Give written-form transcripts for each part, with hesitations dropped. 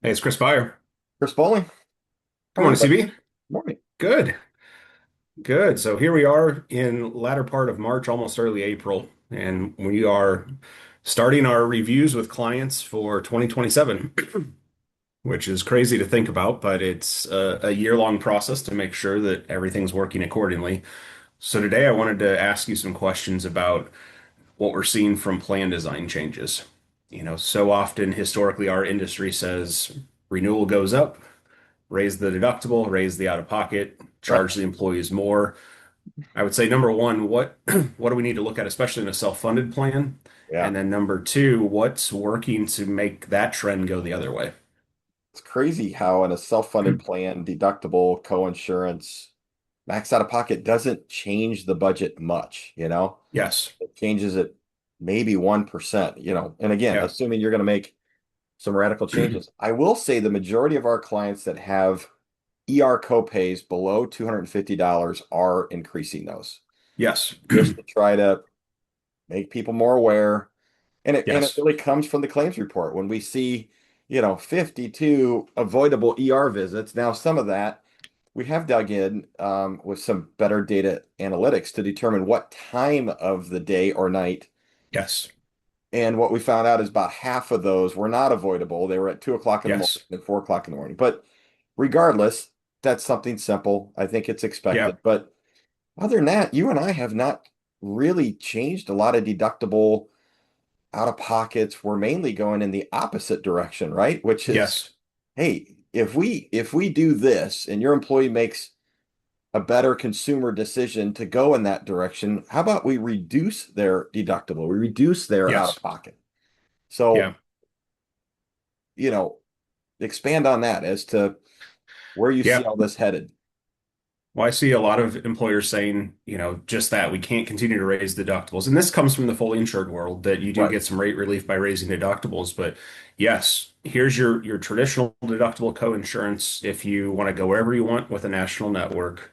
Hey, it's Chris Byer. Chris Boling. Good Morning, morning, buddy. CB. Morning. Good, good. So here we are in latter part of March, almost early April, and we are starting our reviews with clients for 2027, which is crazy to think about, but it's a year-long process to make sure that everything's working accordingly. So today I wanted to ask you some questions about what we're seeing from plan design changes. So often historically our industry says renewal goes up, raise the deductible, raise the out of pocket, Right. charge the employees more. I would say number one, what do we need to look at, especially in a self-funded plan? Yeah. And then number two, what's working to make that trend go the other way? It's crazy how in a self-funded plan, deductible, co-insurance, max out of pocket doesn't change the budget much, Yes. It changes it maybe 1%, And again, Yeah. assuming you're going to make some radical changes. I will say the majority of our clients that have ER copays below $250 are increasing those Yes. just to try to make people more aware. And it Yes. really comes from the claims report when we see, 52 avoidable ER visits. Now, some of that we have dug in with some better data analytics to determine what time of the day or night. Yes. And what we found out is about half of those were not avoidable. They were at 2 o'clock in the morning Yes. and 4 o'clock in the morning. But regardless, that's something simple. I think it's Yeah. expected. But other than that, you and I have not really changed a lot of deductible out of pockets. We're mainly going in the opposite direction, right? Which is, Yes. hey, if we do this and your employee makes a better consumer decision to go in that direction, how about we reduce their deductible? We reduce their out of Yes. pocket. So, Yeah. you know, expand on that as to where you see Yeah. all this headed. Well, I see a lot of employers saying, just that we can't continue to raise deductibles. And this comes from the fully insured world that you do Right, get some rate relief by raising deductibles. But yes, here's your traditional deductible co-insurance if you want to go wherever you want with a national network.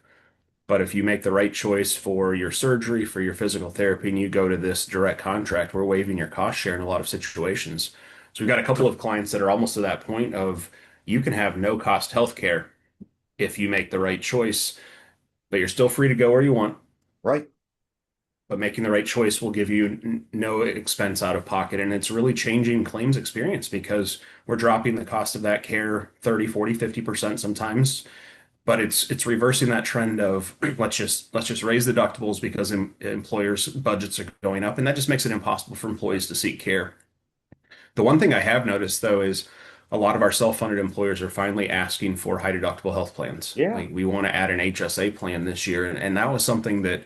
But if you make the right choice for your surgery, for your physical therapy, and you go to this direct contract, we're waiving your cost share in a lot of situations. So we've got a couple of clients that are almost to that point of you can have no cost health care if you make the right choice, but you're still free to go where you want. right. But making the right choice will give you no expense out of pocket. And it's really changing claims experience because we're dropping the cost of that care 30, 40, 50% sometimes. But it's reversing that trend of let's just raise deductibles because employers' budgets are going up, and that just makes it impossible for employees to seek care. The one thing I have noticed though is a lot of our self-funded employers are finally asking for high deductible health plans. Yeah, Like we want to add an HSA plan this year, and that was something that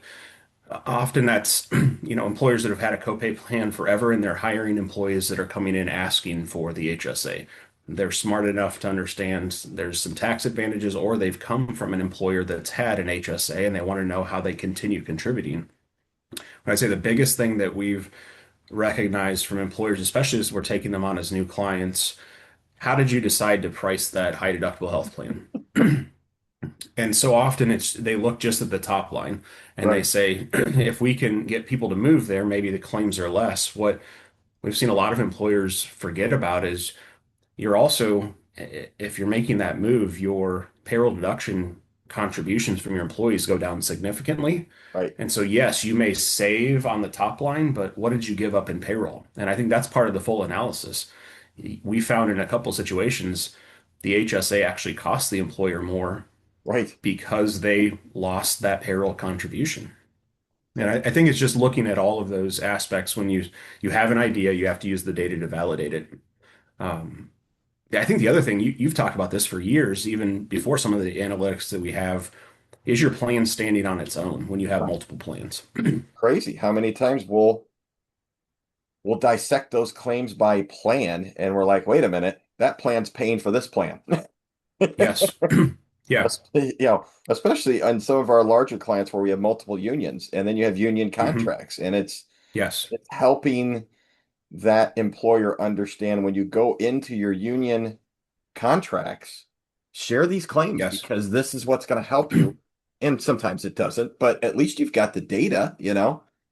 often that's employers that have had a copay plan forever, and they're hiring employees that are coming in asking for the HSA. They're smart enough to understand there's some tax advantages, or they've come from an employer that's had an HSA and they want to know how they continue contributing. I'd say the biggest thing that we've recognized from employers, especially as we're taking them on as new clients, how did you decide to price that high deductible health plan? And so often it's they look just at the top line and they right, say, if we can get people to move there, maybe the claims are less. What we've seen a lot of employers forget about is you're also, if you're making that move, your payroll deduction contributions from your employees go down significantly. right, And so, yes, you may save on the top line, but what did you give up in payroll? And I think that's part of the full analysis. We found in a couple of situations, the HSA actually cost the employer more right. because they lost that payroll contribution. And I think it's just looking at all of those aspects when you have an idea, you have to use the data to validate it. Um, I think the other thing you've talked about this for years, even before some of the analytics that we have, is your plan standing on its own when you have Right. multiple plans. Crazy how many times we'll dissect those claims by plan and we're like, wait a minute, that plan's paying for this plan. Yes. Yeah. Especially on some of our larger clients where we have multiple unions and then you have union Hmm. contracts and it's Yes. it's helping that employer understand when you go into your union contracts, share these claims Yes. because this is what's going to help you. And sometimes it doesn't, but at least you've got the data.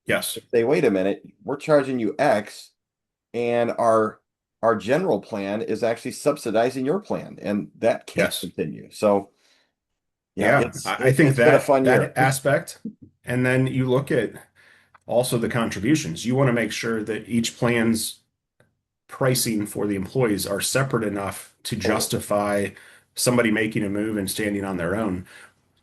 Yes. Say, wait a minute, we're charging you X and our our general plan is actually subsidizing your plan, and that can't Yes. continue. So yeah, Yeah, it's I think it's been a that fun year. that aspect, and then you look at also the contributions. You want to make sure that each plan's pricing for the employees are separate enough to Totally. justify somebody making a move and standing on their own.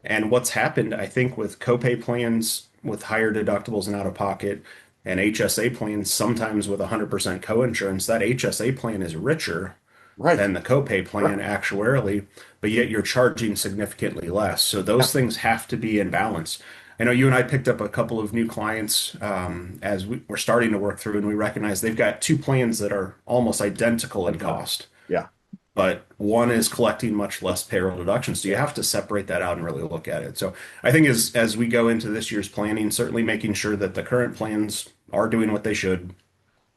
And what's happened, I think, with copay plans with higher deductibles and out of pocket, and HSA plans, sometimes with 100% coinsurance, that HSA plan is richer Right. than the copay plan Right. actuarially, but yet you're charging significantly less. So those Yeah. things have to be in balance. I know you and I picked up a couple of new clients as we're starting to work through, and we recognize they've got two plans that are almost identical in Identical. cost, Yeah. but one is collecting much less payroll deductions. So you Yeah. have to separate that out and really look at it. So I think as we go into this year's planning, certainly making sure that the current plans are doing what they should,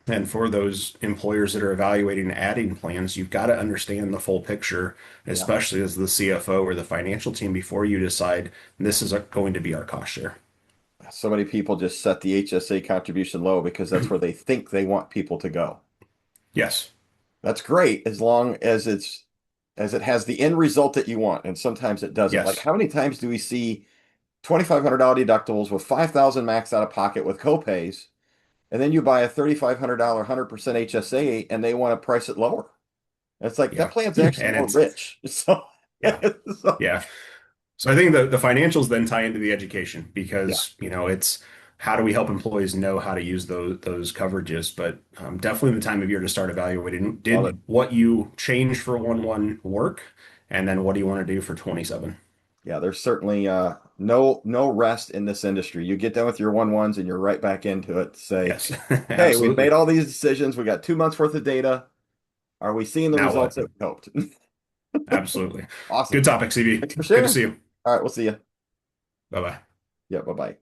and for those employers that are evaluating adding plans, you've got to understand the full picture, Yeah. especially as the CFO or the financial team, before you decide this is going to be our cost share. So many people just set the HSA contribution low because that's where they think they want people to go. Yes. That's great as long as it has the end result that you want. And sometimes it doesn't. Like Yes. how many times do we see $2,500 deductibles with 5,000 max out of pocket with copays, and then you buy a $3,500 100% HSA and they want to price it lower? It's like that Yeah. plan's actually And more it's, rich. So, yeah. so Yeah. So I think the financials then tie into the education yeah, because, it's how do we help employees know how to use those coverages? But definitely the time of year to start evaluating. love it. Did what you change for 1/1 work? And then what do you want to do for 27? Yeah, there's certainly no rest in this industry. You get done with your one ones and you're right back into it to say, Yes, hey, we've made absolutely. all these decisions. We got 2 months worth of data. Are we seeing the Now results what? that we hoped? Absolutely. Awesome. Good topic, CB. Thanks for Good to sharing. see you. All right, we'll see you. Bye bye. Yeah, bye-bye.